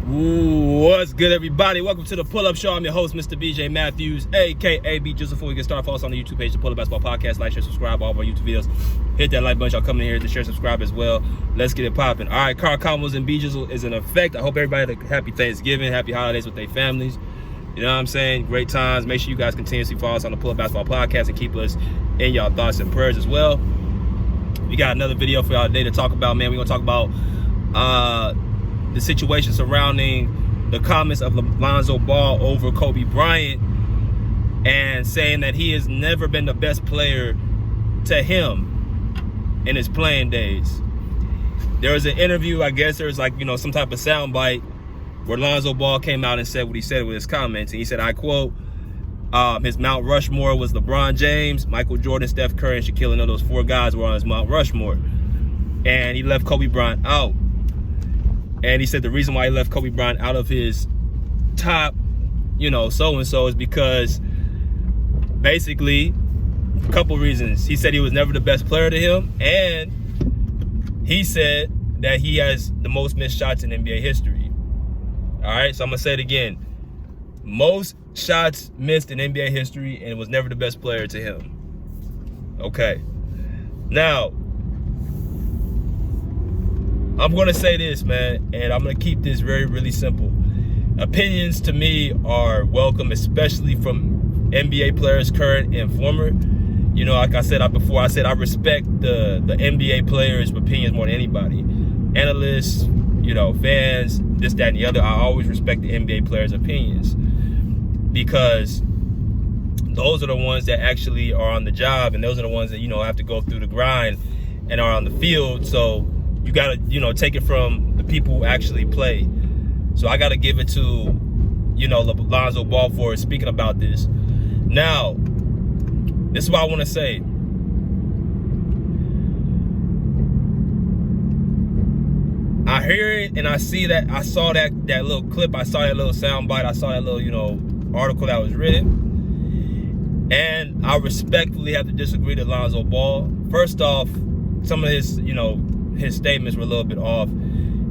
What's good, everybody? Welcome to the Pull Up Show. I'm your host, Mr. BJ Matthews, aka B. Just before we get started, follow us on the YouTube page, the Pull Up Basketball Podcast. Like, share, subscribe, all of our YouTube videos. Hit that like button. Y'all coming in here to share, subscribe as well. Let's get it popping. All right, car combos and B Jizzle is in effect. I hope everybody had a happy Thanksgiving, happy holidays with their families. You know what I'm saying? Great times. Make sure you guys continuously follow us on the Pull Up Basketball Podcast and keep us in y'all thoughts and prayers as well. We got another video for y'all today to talk about, man. We're going to talk about the situation surrounding the comments of Lonzo Ball over Kobe Bryant and saying that he has never been the best player to him in his playing days. There was an interview, I guess there was some type of soundbite where Lonzo Ball came out and said what he said with his comments. And he said, I quote, his Mount Rushmore was LeBron James, Michael Jordan, Steph Curry, and Shaquille O'Neal. Those four guys were on his Mount Rushmore. And he left Kobe Bryant out. And he said the reason why he left Kobe Bryant out of his top, so-and-so is because basically a couple reasons. He said he was never the best player to him, and he said that he has the most missed shots in NBA history. All right, so I'm going to say it again. Most shots missed in NBA history, and was never the best player to him. Okay. Now, I'm going to say this, man, and I'm going to keep this really simple. Opinions to me are welcome, especially from NBA players, current and former. Like I said before, I said I respect the NBA players' opinions more than anybody. Analysts, fans, this, that, and the other. I always respect the NBA players' opinions because those are the ones that actually are on the job, and those are the ones that, have to go through the grind and are on the field. So you got to, take it from the people who actually play. So I got to give it to, Lonzo Ball for speaking about this. Now, this is what I want to say. I hear it and I see that. I saw that little clip. I saw that little soundbite. I saw that little, article that was written. And I respectfully have to disagree with Lonzo Ball. First off, some of his, his statements were a little bit off.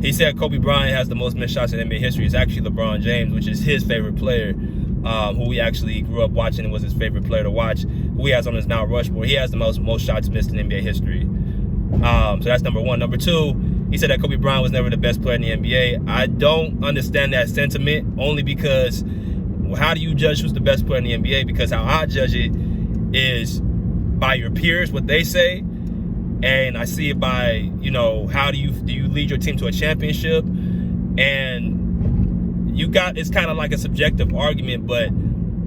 He said Kobe Bryant has the most missed shots in NBA history. It's actually LeBron James, which is his favorite player, who he actually grew up watching and was his favorite player to watch, who he has on his Mount Rushmore. He has the most shots missed in NBA history. So that's number one. Number two, he said that Kobe Bryant was never the best player in the NBA. I don't understand that sentiment, only because how do you judge who's the best player in the NBA? Because how I judge it is by your peers, what they say. And I see it by, how do you lead your team to a championship? And it's kind of like a subjective argument, but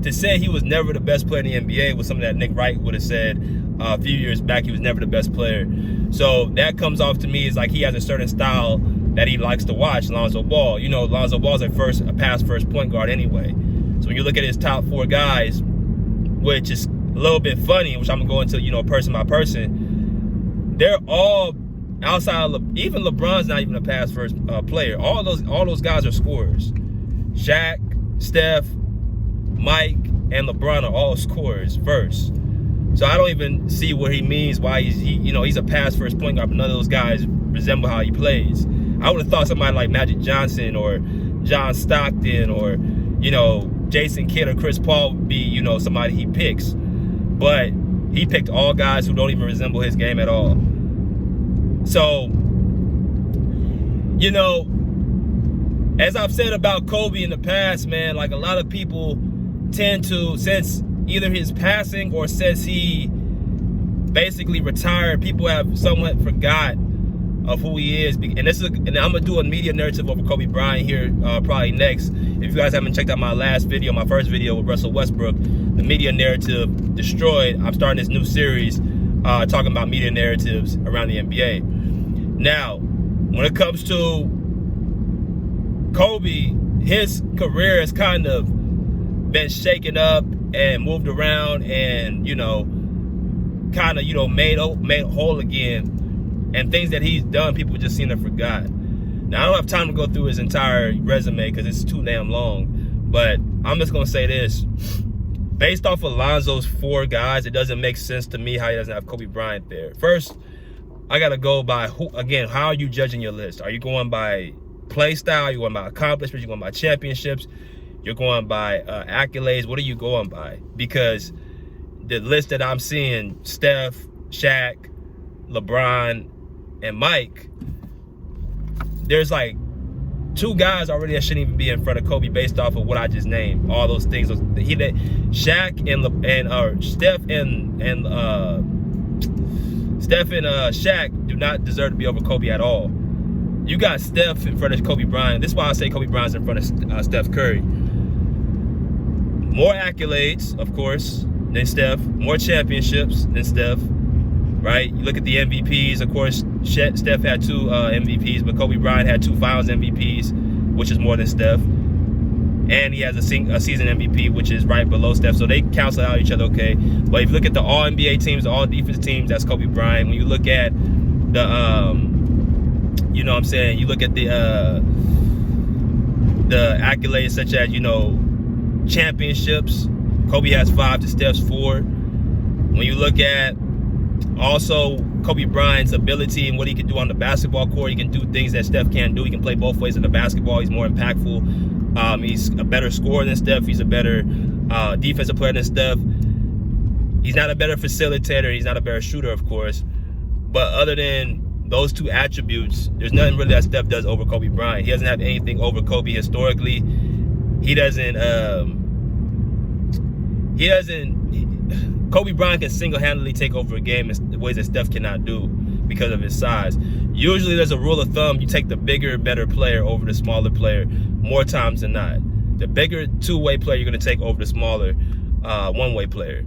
to say he was never the best player in the NBA was something that Nick Wright would have said a few years back. He was never the best player. So that comes off to me as like he has a certain style that he likes to watch, Lonzo Ball. Lonzo Ball's a pass first point guard anyway. So when you look at his top four guys, which is a little bit funny, which I'm going to go into, person by person, they're all outside of even LeBron's not even a pass first player. All those guys are scorers. Shaq, Steph, Mike, and LeBron are all scorers first. So I don't even see what he means why he's a pass first point guard, but none of those guys resemble how he plays. I would have thought somebody like Magic Johnson or John Stockton or Jason Kidd or Chris Paul would be somebody he picks, but he picked all guys who don't even resemble his game at all. So, as I've said about Kobe in the past, man, like a lot of people tend to, since either his passing or since he basically retired, people have somewhat forgot of who he is. And I'm gonna do a media narrative over Kobe Bryant here probably next. If you guys haven't checked out my first video with Russell Westbrook, the media narrative destroyed, I'm starting this new series talking about media narratives around the NBA. Now, when it comes to Kobe, his career has kind of been shaken up and moved around and made whole again. And things that he's done, people just seem to forgot. Now, I don't have time to go through his entire resume because it's too damn long. But I'm just going to say this. Based off of Lonzo's four guys, it doesn't make sense to me how he doesn't have Kobe Bryant there. First, I got to go by how are you judging your list? Are you going by play style, you're going by accomplishments, you're going by championships, you're going by accolades. What are you going by? Because the list that I'm seeing, Steph, Shaq, LeBron, and Mike, there's like 2 guys already that shouldn't even be in front of Kobe based off of what I just named. All those things. Shaq and Steph and Shaq do not deserve to be over Kobe at all. You got Steph in front of Kobe Bryant. This is why I say Kobe Bryant's in front of Steph Curry. More accolades, of course, than Steph. More championships than Steph, right? You look at the MVPs. Of course, Steph had 2 MVPs, but Kobe Bryant had 2 Finals MVPs, which is more than Steph. And he has a season MVP, which is right below Steph. So they cancel out each other, okay? But if you look at the All-NBA teams, the All-Defense teams, that's Kobe Bryant. When you look at the, you know what I'm saying? You look at the accolades such as, you know, championships. Kobe has 5 to Steph's 4. When you look at also Kobe Bryant's ability and what he can do on the basketball court, he can do things that Steph can't do. He can play both ways in the basketball. He's more impactful. He's a better scorer than Steph. He's a better defensive player than Steph. He's not a better facilitator. He's not a better shooter, of course. But other than those 2 attributes, there's nothing really that Steph does over Kobe Bryant. He doesn't have anything over Kobe historically. Kobe Bryant can single-handedly take over a game in ways that Steph cannot do because of his size. Usually there's a rule of thumb, you take the bigger, better player over the smaller player more times than not. The bigger 2-way player you're going to take over the smaller 1-way player.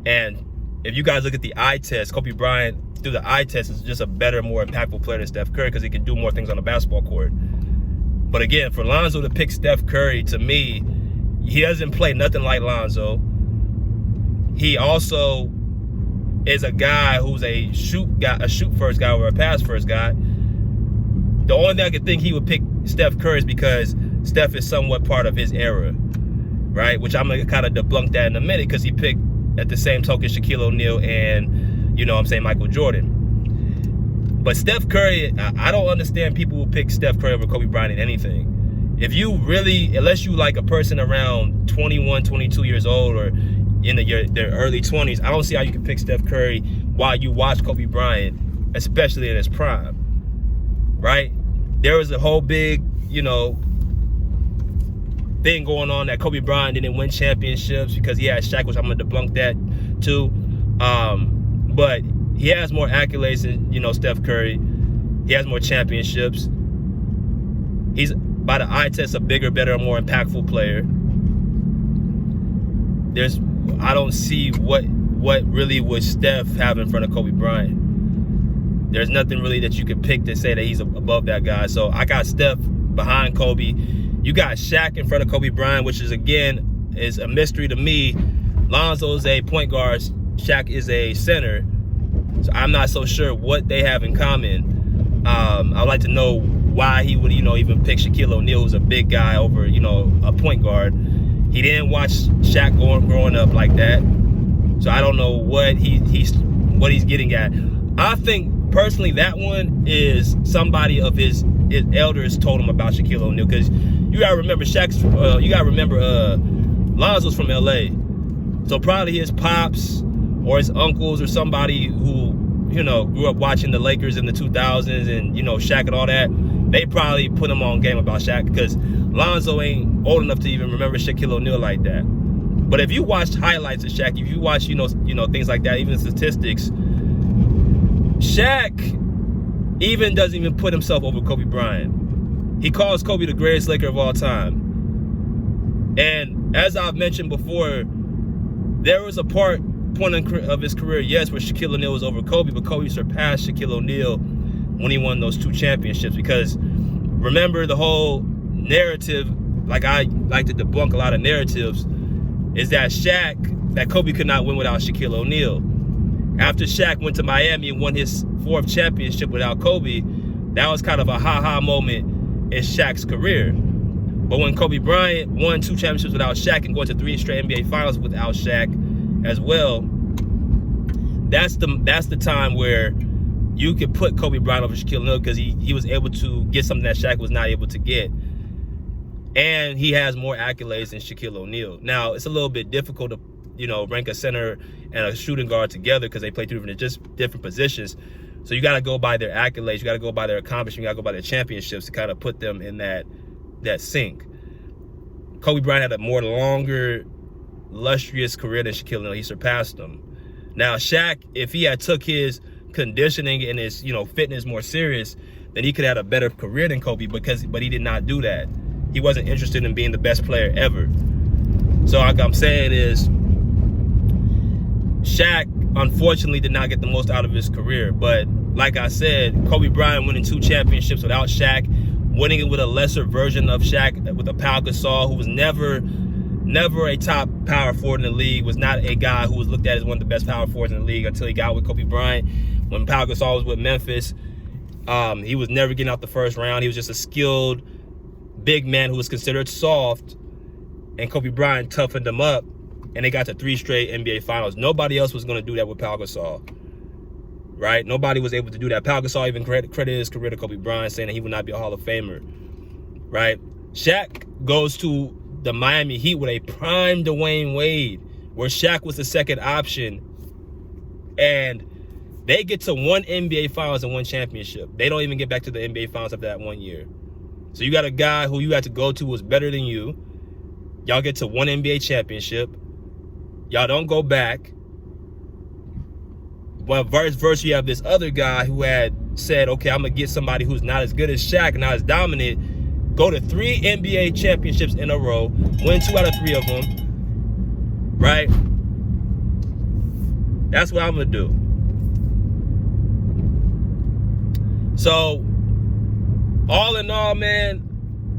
And if you guys look at the eye test, Kobe Bryant, through the eye test, is just a better, more impactful player than Steph Curry because he can do more things on the basketball court. But again, for Lonzo to pick Steph Curry, to me, he doesn't play nothing like Lonzo. He also is a guy who's a shoot first guy or a pass first guy. The only thing I could think he would pick Steph Curry is because Steph is somewhat part of his era, right? Which I'm gonna kind of debunk that in a minute because he picked at the same token Shaquille O'Neal and, you know what I'm saying, Michael Jordan. But Steph Curry, I don't understand people who pick Steph Curry over Kobe Bryant in anything. If you really, unless you like a person around 21, 22 years old or in their early 20s, I don't see how you can pick Steph Curry while you watch Kobe Bryant, especially in his prime, right? There was a whole big, you know, thing going on that Kobe Bryant didn't win championships because he had Shaq, which I'm going to debunk that too. But he has more accolades than, you know, Steph Curry. He has more championships. He's, by the eye test, a bigger, better, more impactful player. I don't see what really would Steph have in front of Kobe Bryant. There's nothing really that you could pick to say that he's above that guy. So I got Steph behind Kobe. You got Shaq in front of Kobe Bryant, which is, again, is a mystery to me. Lonzo's a point guard. Shaq is a center. So I'm not so sure what they have in common. I'd like to know why he would, you know, even pick Shaquille O'Neal, who's a big guy, over, you know, a point guard. He didn't watch Shaq growing up like that. So I don't know what he's getting at. I think personally that one is somebody of his elders told him about Shaquille O'Neal, because you gotta remember Lonzo's from LA. So probably his pops or his uncles or somebody who, you know, grew up watching the Lakers in the 2000s and, you know, Shaq and all that, they probably put him on game about Shaq, because Lonzo ain't old enough to even remember Shaquille O'Neal like that. But if you watched highlights of Shaq, if you watch, you know things like that, even statistics, Shaq even doesn't even put himself over Kobe Bryant. He calls Kobe the greatest Laker of all time. And as I've mentioned before, there was a point of his career, yes, where Shaquille O'Neal was over Kobe, but Kobe surpassed Shaquille O'Neal when he won those 2 championships. Because remember, the whole narrative, like I like to debunk a lot of narratives, is that Kobe could not win without Shaquille O'Neal. After Shaq went to Miami and won his 4th championship without Kobe, that was kind of a ha-ha moment in Shaq's career. But when Kobe Bryant won 2 championships without Shaq and going to 3 straight NBA finals without Shaq as well, that's the time where you could put Kobe Bryant over Shaquille O'Neal because he was able to get something that Shaq was not able to get. And he has more accolades than Shaquille O'Neal. Now, it's a little bit difficult to, rank a center and a shooting guard together because they play different positions. So you got to go by their accolades. You got to go by their accomplishments. You got to go by their championships to kind of put them in that sync. Kobe Bryant had a more longer, illustrious career than Shaquille O'Neal. He surpassed him. Now, Shaq, if he had took his conditioning and his, fitness more serious, then he could have had a better career than Kobe, but he did not do that. He wasn't interested in being the best player ever. So like I'm saying is, Shaq, unfortunately, did not get the most out of his career. But like I said, Kobe Bryant winning 2 championships without Shaq, winning it with a lesser version of Shaq, with a Pau Gasol, who was never a top power forward in the league, was not a guy who was looked at as one of the best power forwards in the league until he got with Kobe Bryant. When Pau Gasol was with Memphis, he was never getting out the first round. He was just a skilled big man who was considered soft, and Kobe Bryant toughened him up, and they got to 3 straight NBA Finals. Nobody else was going to do that with Pau Gasol, right? Nobody was able to do that. Pau Gasol even credited his career to Kobe Bryant, saying that he would not be a Hall of Famer, right? Shaq goes to the Miami Heat with a prime Dwayne Wade, where Shaq was the second option, and they get to 1 NBA Finals and 1 championship. They don't even get back to the NBA Finals after that 1 year. So you got a guy who you had to go to who was better than you. Y'all get to 1 NBA championship. Y'all don't go back. Well, vice versa, you have this other guy who had said, okay, I'm going to get somebody who's not as good as Shaq, not as dominant, go to 3 NBA championships in a row, win 2 out of 3 of them, right? That's what I'm going to do. So, all in all, man,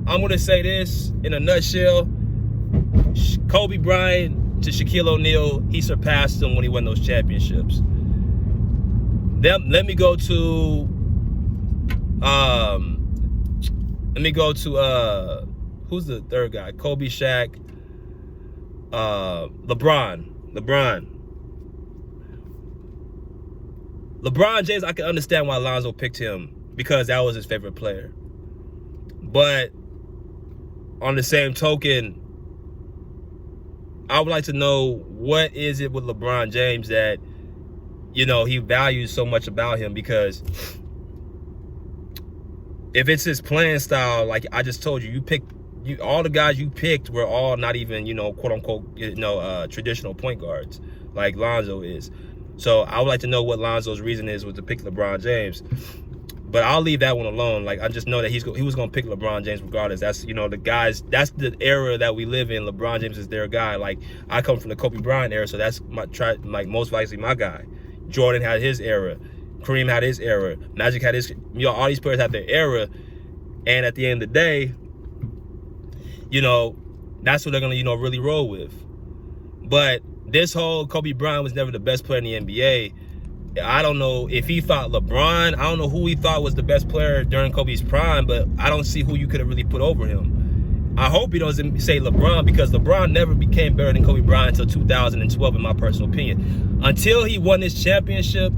I'm going to say this in a nutshell. Kobe Bryant to Shaquille O'Neal, he surpassed him when he won those championships. Let me go to who's the third guy? Kobe, Shaq, LeBron James, I can understand why Lonzo picked him, because that was his favorite player. But on the same token, I would like to know, what is it with LeBron James that, he values so much about him? Because if it's his playing style, like I just told you, all the guys you picked were all not even, quote unquote, traditional point guards like Lonzo is. So I would like to know what Lonzo's reason is to pick LeBron James. But I'll leave that one alone. Like, I just know that he was going to pick LeBron James regardless. That's, the guys, that's the era that we live in. LeBron James is their guy. Like, I come from the Kobe Bryant era, so that's most likely my guy. Jordan had his era. Kareem had his era. Magic had his, all these players had their era. And at the end of the day, that's what they're going to, really roll with. But this whole Kobe Bryant was never the best player in the NBA. I don't know if he thought LeBron, I don't know who he thought was the best player during Kobe's prime, but I don't see who you could have really put over him. I hope he doesn't say LeBron, because LeBron never became better than Kobe Bryant until 2012, in my personal opinion. Until he won this championship,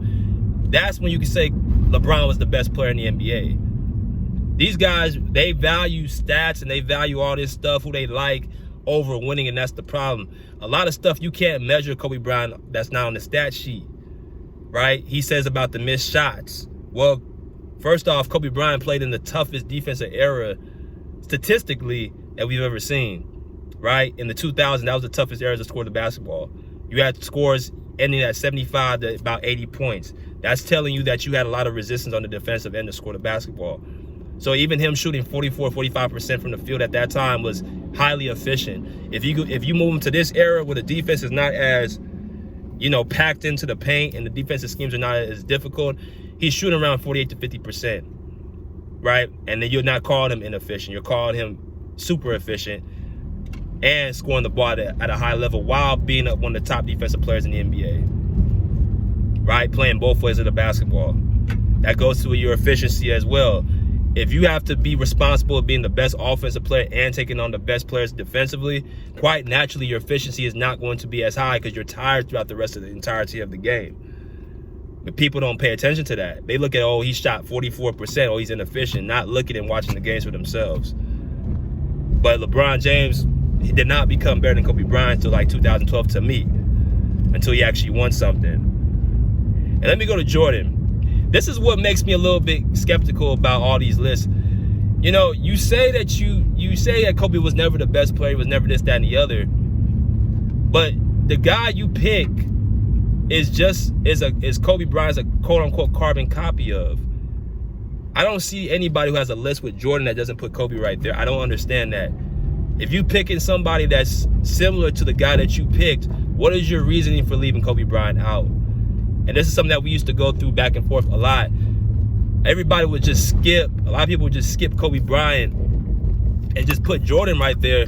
that's when you can say LeBron was the best player in the NBA. These guys, they value stats and they value all this stuff, who they like, over winning, and that's the problem. A lot of stuff you can't measure Kobe Bryant that's not on the stat sheet. Right? He says about the missed shots. Well, first off, Kobe Bryant played in the toughest defensive era statistically that we've ever seen. Right? In the 2000s, that was the toughest era to score the basketball. You had scores ending at 75 to about 80 points. That's telling you that you had a lot of resistance on the defensive end to score the basketball. So even him shooting 44-45% from the field at that time was highly efficient. If you move him to this era where the defense is not as packed into the paint and the defensive schemes are not as difficult, he's shooting around 48 to 50%, right? And then you're not calling him inefficient. You're calling him super efficient and scoring the ball at a high level while being one of the top defensive players in the NBA, right? Playing both ways of the basketball. That goes to your efficiency as well. If you have to be responsible of being the best offensive player and taking on the best players defensively, quite naturally your efficiency is not going to be as high because you're tired throughout the rest of the entirety of the game. But people don't pay attention to that. They look at, oh, he shot 44%, oh, he's inefficient, not looking and watching the games for themselves. But LeBron James, he did not become better than Kobe Bryant until like 2012 to me, until he actually won something. And let me go to Jordan. This is what makes me a little bit skeptical about all these lists. You know, you say that Kobe was never the best player, he was never this, that, and the other. But the guy you pick is Kobe Bryant's a quote unquote carbon copy of. I don't see anybody who has a list with Jordan that doesn't put Kobe right there. I don't understand that. If you picking somebody that's similar to the guy that you picked, what is your reasoning for leaving Kobe Bryant out? And this is something that we used to go through back and forth a lot. Everybody would just skip. A lot of people would just skip Kobe Bryant and just put Jordan right there.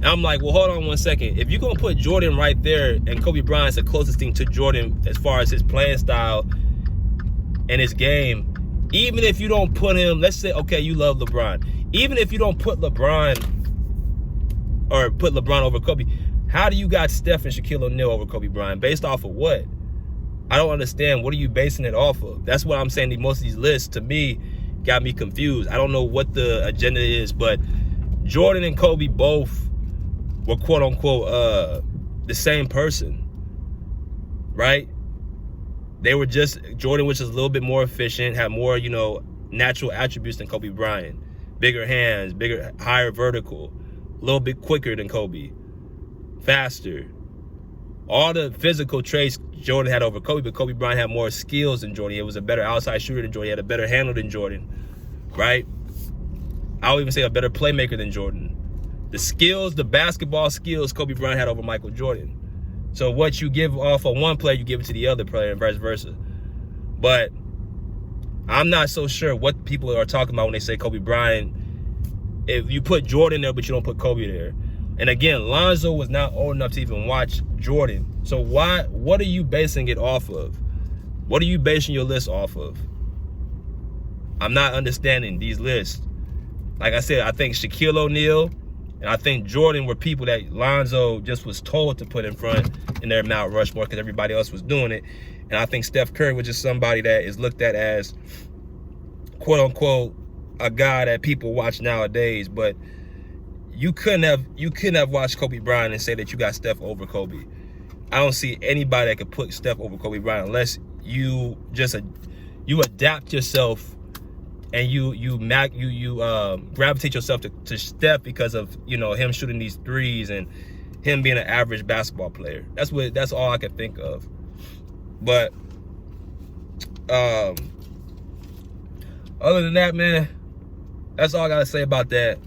And I'm like, well, hold on one second. If you're going to put Jordan right there, and Kobe Bryant's the closest thing to Jordan as far as his playing style and his game, even if you don't put him, let's say, okay, you love LeBron. Even if you don't put LeBron over Kobe, how do you got Steph and Shaquille O'Neal over Kobe Bryant? Based off of what? I don't understand. What are you basing it off of? That's what I'm saying. Most of these lists, to me, got me confused. I don't know what the agenda is, but Jordan and Kobe both were quote unquote the same person, right? They were just, Jordan was just a little bit more efficient, had more, you know, natural attributes than Kobe Bryant. Bigger hands, higher vertical, a little bit quicker than Kobe, faster. All the physical traits Jordan had over Kobe, but Kobe Bryant had more skills than Jordan. He was a better outside shooter than Jordan. He had a better handle than Jordan, right? I would even say a better playmaker than Jordan. The skills, the basketball skills, Kobe Bryant had over Michael Jordan. So what you give off of one player, you give it to the other player and vice versa. But I'm not so sure what people are talking about when they say Kobe Bryant. If you put Jordan there, but you don't put Kobe there. And again, Lonzo was not old enough to even watch Jordan. So what are you basing it off of? What are you basing your list off of? I'm not understanding these lists. Like I said, I think Shaquille O'Neal and I think Jordan were people that Lonzo just was told to put in front in their Mount Rushmore because everybody else was doing it. And I think Steph Curry was just somebody that is looked at as, quote unquote, a guy that people watch nowadays. But you couldn't have watched Kobe Bryant and say that you got Steph over Kobe. I don't see anybody that could put Steph over Kobe Bryant unless you adapt yourself and you gravitate yourself to Steph because of, you know, him shooting these threes and him being an average basketball player. That's all I can think of. But other than that, man, that's all I gotta say about that.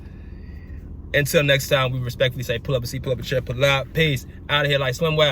Until next time, we respectfully say pull up a seat, pull up a chair, pull it out. Peace. Out of here like Slim Wow.